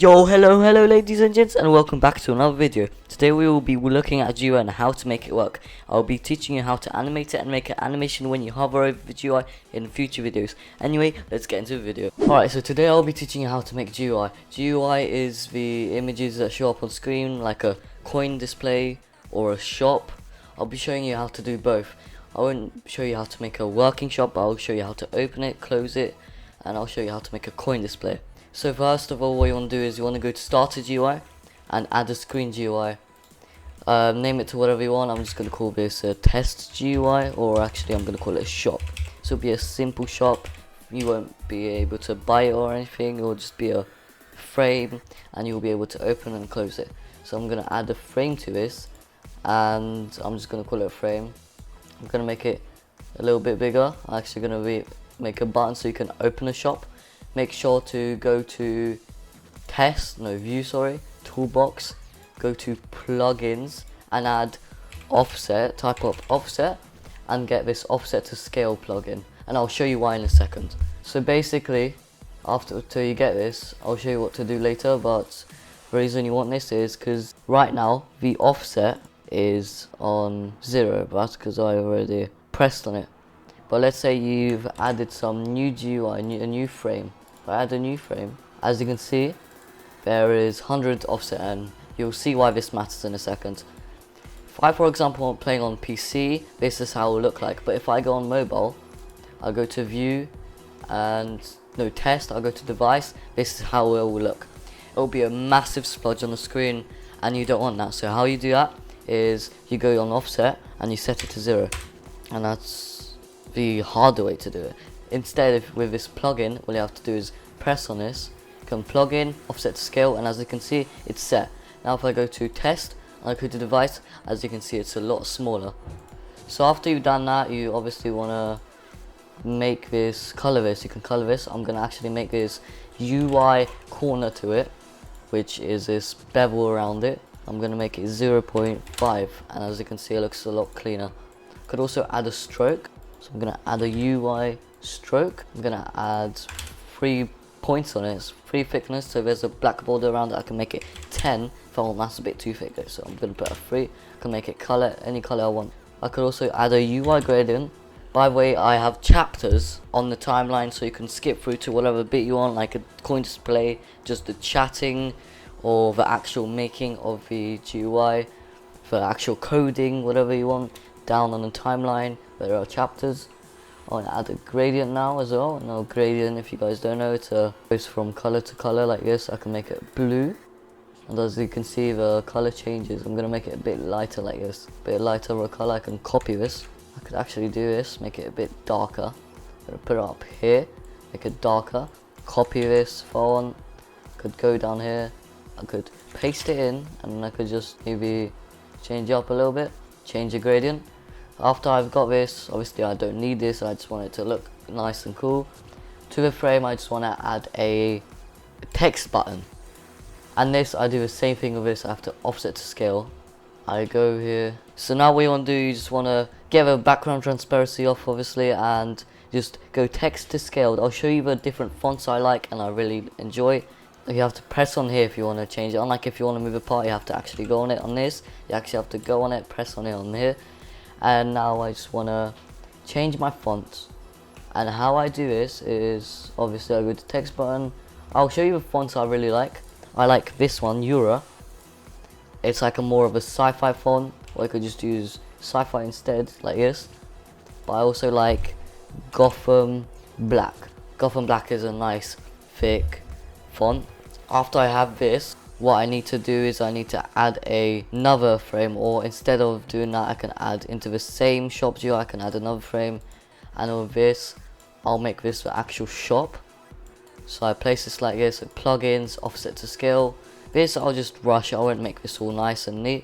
Yo, hello ladies and gents, and welcome back to another video. Today we will be looking at GUI and how to make it work. I'll be teaching you how to animate it and make an animation when you hover over the GUI in future videos. Anyway, let's get into the video. Alright, so today I'll be teaching you how to make GUI. GUI is the images that show up on screen, like a coin display or a shop. I'll be showing you how to do both. I won't show you how to make a working shop, but I'll show you how to open it, close it, and I'll show you how to make a coin display. So first of all, what you want to do is you want to go to Starter GUI and add a screen GUI. Name it to whatever you want. I'm just going to call this a test GUI, or actually I'm going to call it a shop. So it'll be a simple shop. You won't be able to buy it or anything. It will just be a frame and you'll be able to open and close it. So I'm going to add a frame to this, and I'm just going to call it a frame. I'm going to make it a little bit bigger. I'm actually going to make a button so you can open a shop. Make sure to go to toolbox, go to plugins and add offset, type up offset and get this offset to scale plugin, and I'll show you why in a second. So basically, till you get this, I'll show you what to do later, but the reason you want this is because right now the offset is on 0, but that's because I already pressed on it. But let's say you've added some new GUI, a new frame. If I add a new frame, as you can see, there is 100 offset, and you'll see why this matters in a second. If I, for example, am playing on PC, this is how it will look like. But if I go on mobile, I'll go to view and test, I'll go to device, this is how it will look. It will be a massive splodge on the screen, and you don't want that. So how you do that is you go on offset and you set it to 0, and that's the harder way to do it. Instead, with this plugin, all you have to do is press on this, come plugin, offset to scale, and as you can see, it's set. Now if I go to test and I go to device, as you can see, it's a lot smaller. So after you've done that, you obviously want to make this, color this. You can color this. I'm going to actually make this UI corner to it, which is this bevel around it. I'm going to make it 0.5, and as you can see, it looks a lot cleaner. Could also add a stroke. So I'm going to add a UI stroke. I'm going to add 3 points on it. It's 3 thickness, so there's a black border around it. I can make it 10 if I want. That's a bit too thick though, so I'm going to put a 3. I can make it color, any color I want. I could also add a UI gradient. By the way, I have chapters on the timeline, so you can skip through to whatever bit you want, like a coin display, just the chatting, or the actual making of the GUI, the actual coding, whatever you want. Down on the timeline there are chapters. I want to add a gradient now as well. Now gradient, if you guys don't know, it goes from color to color like this. I can make it blue, and as you can see, the color changes. I'm going to make it a bit lighter like this, a bit lighter of a color. I can copy this. I could actually do this, make it a bit darker. I'm going to put it up here, make it darker, copy this font. I could go down here, I could paste it in, and I could just maybe change it up a little bit, change the gradient. After I've got this, obviously I don't need this, I just want it to look nice and cool. To the frame, I just want to add a text button. And this, I do the same thing with this. I have to offset to scale. I go here. So now what you want to do, you just want to get the background transparency off, obviously, and just go text to scale. I'll show you the different fonts I like and I really enjoy. You have to press on here if you want to change it. Unlike if you want to move a part, you have to actually go on it on this. You actually have to go on it, press on it on here. And now I just want to change my font, and how I do this is obviously I go to text button. I'll show you the fonts I really like. I like this one, Eura. It's like a more of a sci-fi font, or I could just use sci-fi instead, like this. But I also like Gotham Black. Gotham Black is a nice thick font. After I have this, what I need to do is I need to add another frame, or instead of doing that, I can add into the same shop GUI, I can add another frame, and with this I'll make this the actual shop. So I place this like this, so plugins, offset to scale. This I'll just rush, I won't make this all nice and neat.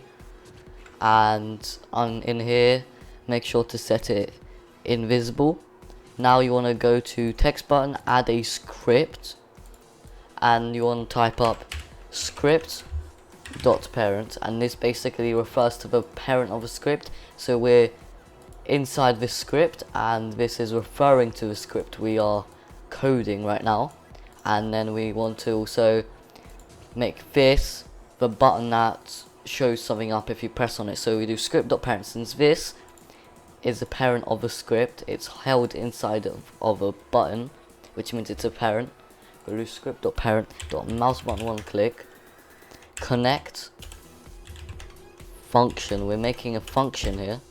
And in here, make sure to set it invisible. Now you want to go to text button, add a script, and you want to type up script.parent, and this basically refers to the parent of a script. So we're inside this script, and this is referring to the script we are coding right now. And then we want to also make this the button that shows something up if you press on it. So we do script.parent. Since this is a parent of a script, it's held inside of a button, which means it's a parent. We do script.parent.mouse button one click, connect function. We're making a function here.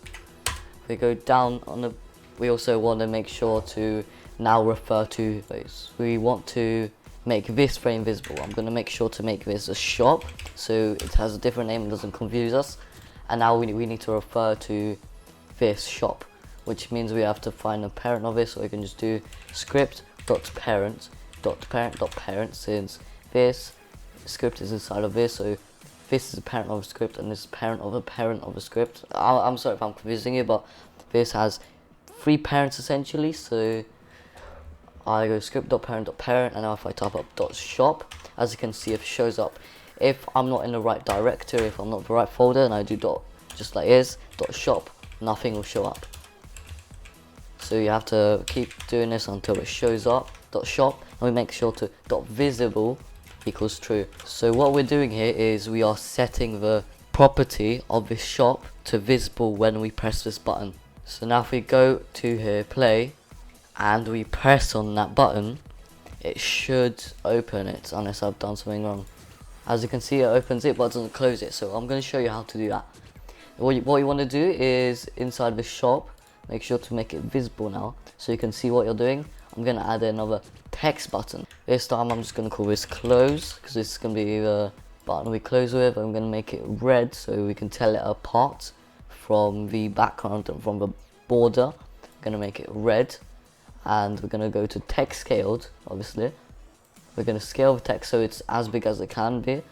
We go down on the, we also want to make sure to now refer to those. We want to make this frame visible. I'm going to make sure to make this a shop so it has a different name and doesn't confuse us. And now we need to refer to this shop, which means we have to find a parent of this. So we can just do script.parent.parent.parent, since this script is inside of this. So this is a parent of a script and this is parent of a script. I'm sorry if I'm confusing you, but this has 3 parents essentially. So I go script.parent.parent, and now if I type up .shop, as you can see, it shows up. If I'm not in the right directory, if I'm not in the right folder, and I do just like this, .shop, nothing will show up. So you have to keep doing this until it shows up, .shop, and we make sure to .visible equals true. So what we're doing here is we are setting the property of this shop to visible when we press this button. So now if we go to here, play, and we press on that button, it should open it, unless I've done something wrong. As you can see, it opens it but doesn't close it. So I'm going to show you how to do that. What you want to do is inside the shop, make sure to make it visible now so you can see what you're doing. I'm going to add another text button. This time I'm just going to call this close, because this is going to be the button we close with. I'm going to make it red so we can tell it apart from the background and from the border. I'm going to make it red, and we're going to go to text scaled. Obviously we're going to scale the text so it's as big as it can be.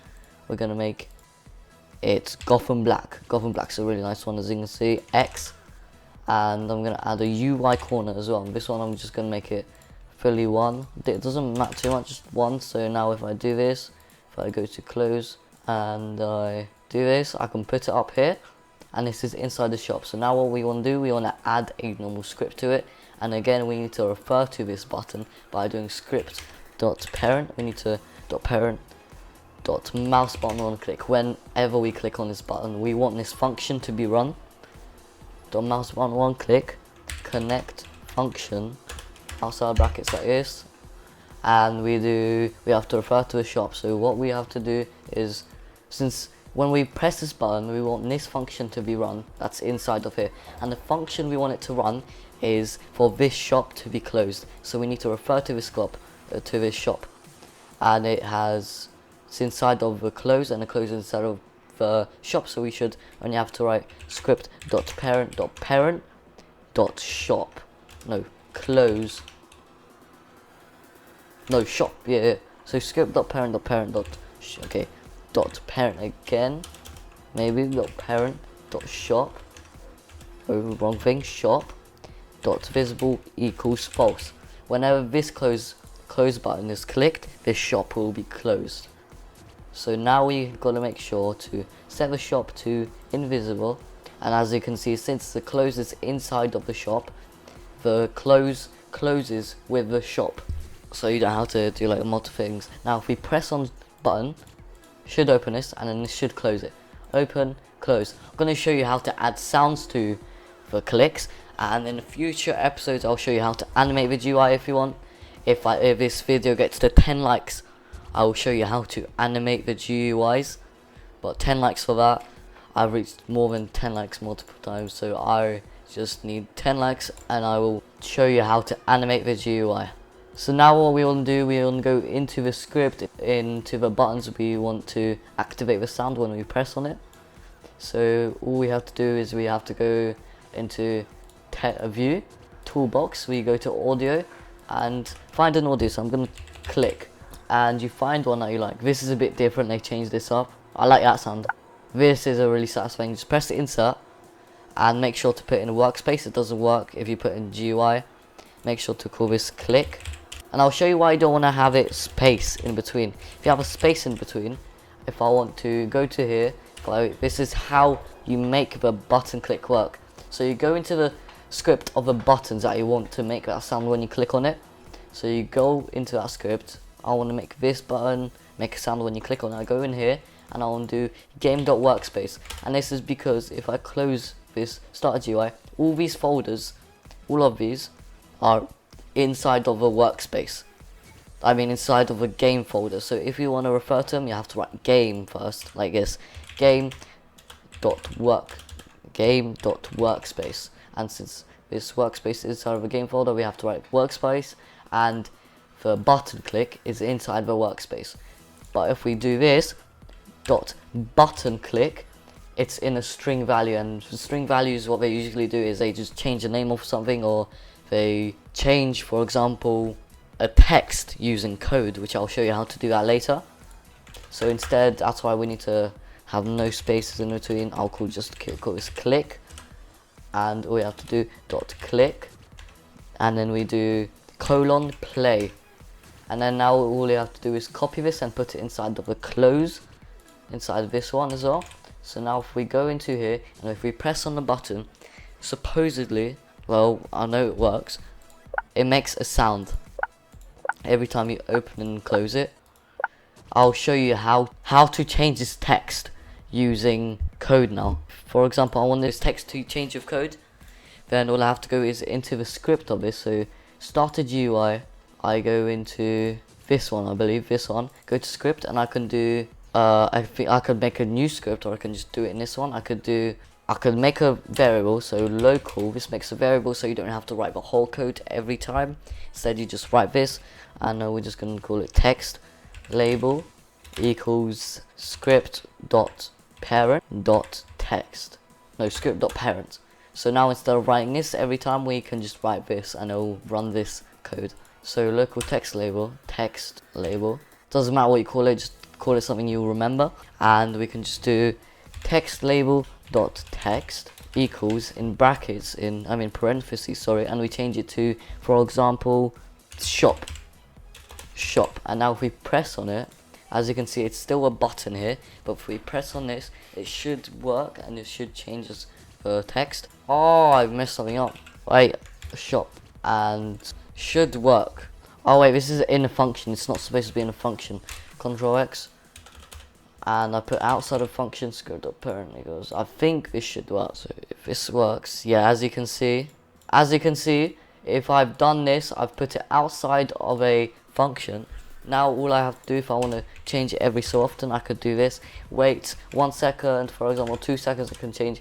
We're going to make it Gotham Black. Gotham Black's a really nice one, as you can see, X. And I'm going to add a UI corner as well. This one I'm just going to make it fully 1. It doesn't matter too much, just 1. So now if I do this, if I go to close and I do this, I can put it up here, and this is inside the shop. So now what we want to do, we want to add a normal script to it, and again we need to refer to this button by doing script.parent. We need to .parent.mouse button one click. Whenever we click on this button, we want this function to be run. Mouse button one click, connect function outside brackets like this, and we have to refer to a shop. So what we have to do is, since when we press this button, we want this function to be run, that's inside of here, and the function we want it to run is for this shop to be closed. So we need to refer to this shop, and it's inside of the close, and the close is inside of the shop. So we should only have to write script.parent.parent.shop, no, close, no, shop, yeah. So script.parent.parent. Okay, .parent again, maybe .parent.shop, oh, wrong thing, shop, .visible equals false. Whenever this close button is clicked, this shop will be closed. So now we've got to make sure to set the shop to invisible, and as you can see, since the close is inside of the shop, the close closes with the shop, so you don't have to do like multiple things. Now if we press on button, should open this, and then this should close it. Open, close. I'm going to show you how to add sounds to the clicks, and in the future episodes I'll show you how to animate the GUI if you want. If this video gets to 10 likes, I will show you how to animate the GUIs, but 10 likes for that. I've reached more than 10 likes multiple times, so I just need 10 likes and I will show you how to animate the GUI. So now what we want to do, we want to go into the script, into the buttons we want to activate the sound when we press on it. So all we have to do is we have to go into view, toolbox, we go to audio and find an audio. So I'm going to click, and you find one that you like. This is a bit different, they changed this up. I like that sound. This is a really satisfying. Just press the insert and make sure to put in a workspace. It doesn't work if you put in GUI. Make sure to call this click, and I'll show you why you don't want to have it space in between. If you have a space in between, if I want to go to here, this is how you make the button click work. So you go into the script of the buttons that you want to make that sound when you click on it. So you go into that script. I want to make this button, make a sound when you click on it. I go in here and I want to do game.workspace, and this is because if I close this starter GUI, all these folders, all of these are inside of a workspace. I mean inside of a game folder. So if you want to refer to them, you have to write game first, like this, game.workspace. And since this workspace is inside of a game folder, we have to write workspace, and the button click is inside the workspace. But if we do this dot button click, it's in a string value, and the string values, what they usually do is they just change the name of something, or they change, for example, a text using code, which I'll show you how to do that later. So instead, that's why we need to have no spaces in between. I'll call this click, and all we have to do dot click, and then we do colon play, and then now all you have to do is copy this and put it inside of a close, inside of this one as well. So now if we go into here and if we press on the button, supposedly, well, I know it works, it makes a sound every time you open and close it. I'll show you how to change this text using code now. For example, I want this text to change of code, then all I have to go is into the script of this. So started GUI, I go into this one, I believe this one, go to script, and I can do I think I could make a new script, or I can just do it in this one. I could make a variable, so local, this makes a variable so you don't have to write the whole code every time. Instead you just write this, and we're just going to call it text label equals script dot parent dot text, no, script dot parent. So now instead of writing this every time, we can just write this and it'll run this code. So local text label, doesn't matter what you call it, just call it something you'll remember, and we can just do text label dot text equals in brackets, parentheses, sorry, and we change it to, for example, shop. And now if we press on it, as you can see, it's still a button here, but if we press on this, it should work and it should change the text. Oh, I've messed something up. Wait, shop, and should work. Oh wait, this is in a function, it's not supposed to be in a function. Control X, and I put outside of function script dot parent equals, I think this should work. So if this works, yeah, as you can see, if I've done this, I've put it outside of a function. Now all I have to do, if I want to change it every so often, I could do this, wait 1 second, for example 2 seconds, I can change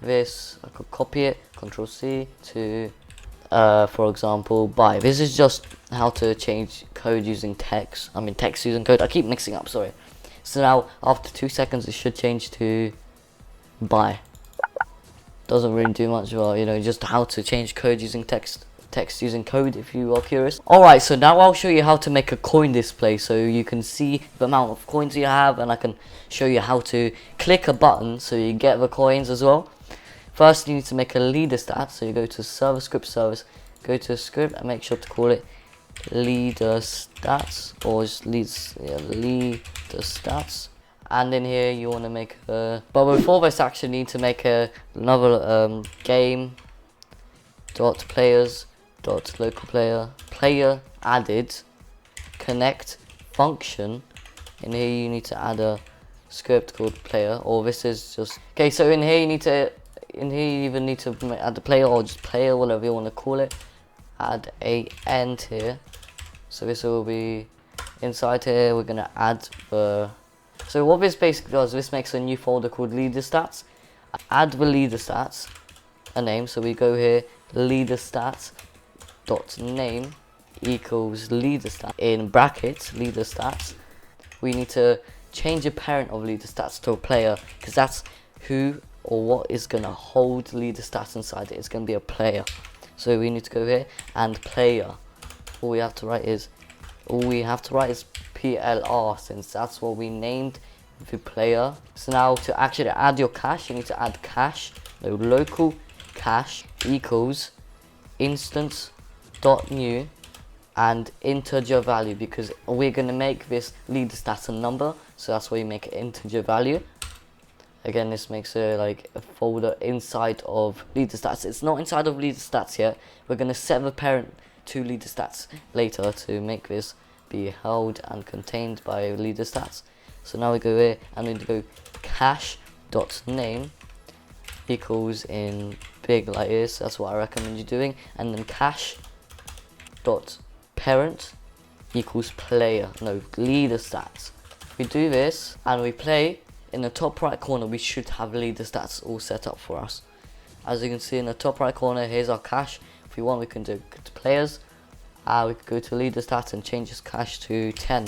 this, I could copy it, Control C to for example buy. This is just how to change code using text, text using code, I keep mixing up, sorry. So now after 2 seconds it should change to buy. Doesn't really do much, well, just how to change code using text using code, if you are curious. Alright, so now I'll show you how to make a coin display, so you can see the amount of coins you have, and I can show you how to click a button so you get the coins as well. First you need to make a leader stat, so you go to server script service, go to script and make sure to call it leader stats, or just leader stats. And in here you want to make a, but before this actually you need to make another game dot players dot local player added connect function. In here you need to add a script called player, or this is just okay. So in here you even need to add the player, or just player, whatever you want to call it. Add a end here, so this will be inside here. We're gonna add the, so what this basically does, this makes a new folder called leader stats. Add the leader stats a name, so we go here, leader stats dot name equals leader stat, in brackets leader stats. We need to change the parent of leader stats to a player, because that's who or what is gonna hold leader stats inside it. It's gonna be a player. So we need to go here and player. All we have to write is PLR, since that's what we named the player. So now to actually add your cache, you need to add cache, no, local cache equals instance dot new and integer value, because we're gonna make this leader stats a number, so that's why you make an integer value. Again, this makes a folder inside of leader stats. It's not inside of leader stats yet. We're gonna set the parent to leader stats later to make this be held and contained by leader stats. So now we go here and we go cache.name equals in big like this. That's what I recommend you doing. And then cache.parent equals player, no, leader stats. If we do this and we play, in the top right corner we should have leader stats all set up for us. As you can see in the top right corner, here's our cache. If we want, we can go to players, we can go to leader stats and change this cache to 10,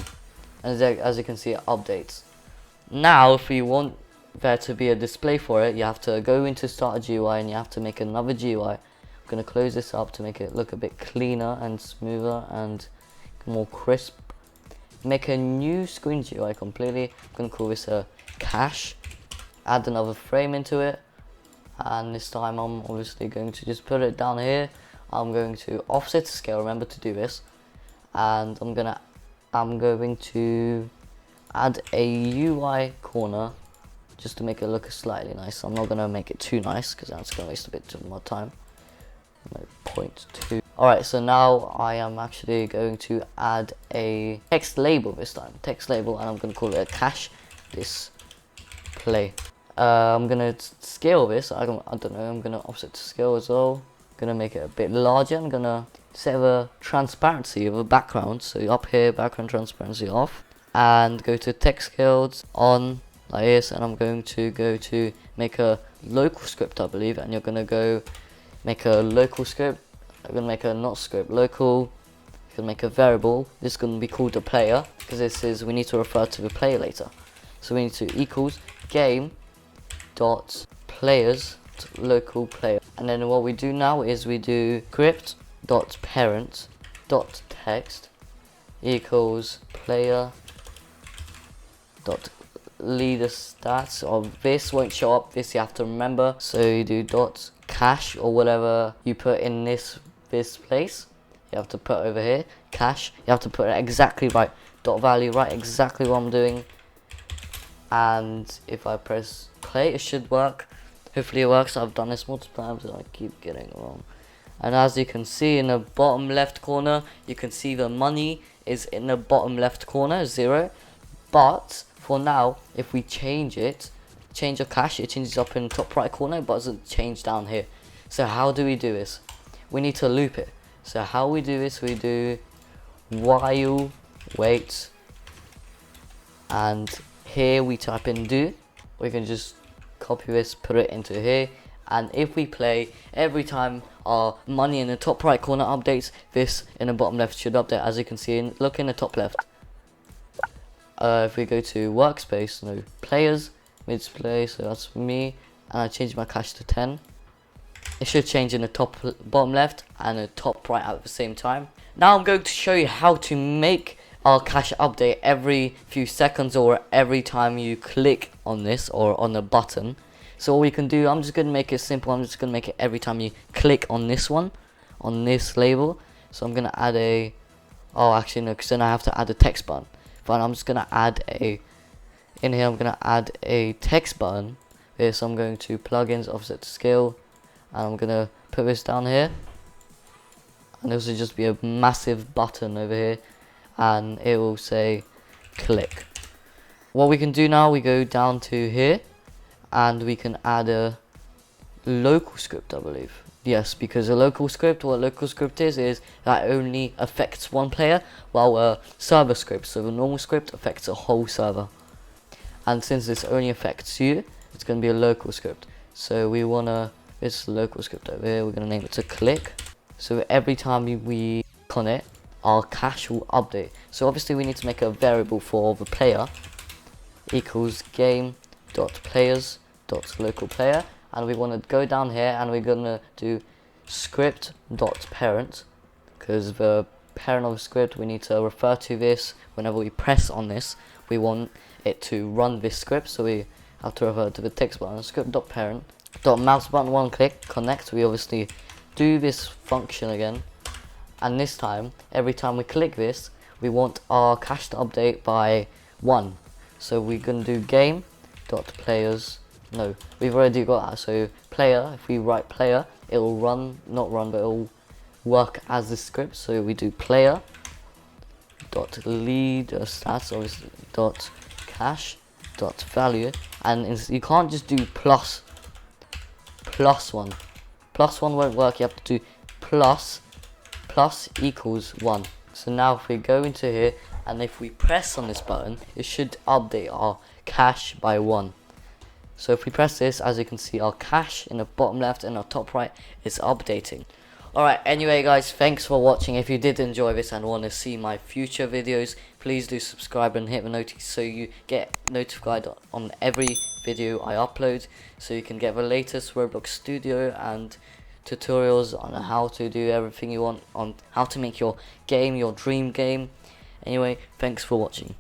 and as you can see, it updates. Now if we want there to be a display for it, you have to go into start a GUI and you have to make another GUI. I'm going to close this up to make it look a bit cleaner and smoother and more crisp. Make a new screen GUI completely. I'm going to call this a cache, add another frame into it, and this time I'm obviously going to just put it down here. I'm going to offset to scale, remember to do this, and I'm going to add a UI corner just to make it look slightly nice. I'm not going to make it too nice because that's going to waste a bit too much time. 0.2. Alright, so now I am actually going to add a text label this time. Text label, and I'm going to call it a cache display. I'm going to scale this. I don't know, I'm going to offset to scale as well. I'm going to make it a bit larger. I'm going to set a transparency of a background. So up here, background transparency off. And go to text scales on like this. And I'm going to go to make a local script, I believe. And you're going to go make a local script. I'm going to make a not script, local. You can make a variable. This is going to be called a player because this is, we need to refer to the player later. So we need to equals game dot players local player, and then what we do now is we do script dot parent dot text equals player dot leader stats. Or this won't show up, this you have to remember. So you do dot cache or whatever you put in this place, you have to put over here cache. You have to put it exactly right, dot value right, exactly what I'm doing. And if I press play, it should work. Hopefully it works. I've done this multiple times and I keep getting it wrong. And as you can see in the bottom left corner, you can see the money is in the bottom left corner, 0. But for now, if we change it, change the cache, it changes up in the top right corner, but doesn't change down here. So how do we do this? We need to loop it. So how we do this, we do while wait, and here we type in do. We can just copy this, put it into here, and if we play, every time our money in the top right corner updates, this in the bottom left should update. As you can see, look in the top left. If we go to workspace, no, players, display, so that's me, and I change my cache to 10. It should change in the bottom left and the top right at the same time. Now I'm going to show you how to make our cache update every few seconds or every time you click on this or on the button. So what we can do, I'm just going to make it simple. I'm just going to make it every time you click on this one, on this label. So I'm going to add a, oh actually no, because then I have to add a text button. Fine, I'm just going to add a, in here I'm going to add a text button. Here, so I'm going to plugins, offset to scale, and I'm going to put this down here. And this will just be a massive button over here, and it will say click. What we can do now, we go down to here and we can add a local script, I believe. Yes, because a local script, what a local script is that only affects one player, while a server script, so the normal script affects a whole server. And since this only affects you, it's going to be a local script. So we want to, this local script over here, we're going to name it to click. So every time we click on it, our cache will update. So obviously we need to make a variable for the player equals game.players.localPlayer, and we want to go down here and we're going to do script.parent, because the parent of the script, we need to refer to this whenever we press on this. We want it to run this script, so we have to refer to the text button, script.parent, mouse button, one click, connect. We obviously do this function again, and this time, every time we click this, we want our cache to update by 1. So we're going to do game.players, no, we've already got that, so player, if we write player, it will run, not run, but it will work as the script. So we do player dot leaderstats, obviously dot cash dot value, and you can't just do plus one. Plus one won't work. You have to do plus equals 1. So now if we go into here and if we press on this button, it should update our cash by 1. So if we press this, as you can see, our cash in the bottom left and our top right is updating. Alright, anyway guys, thanks for watching. If you did enjoy this and want to see my future videos, please do subscribe and hit the notification so you get notified on every video I upload, so you can get the latest Roblox Studio and tutorials on how to do everything you want, on how to make your game your dream game. Anyway, thanks for watching.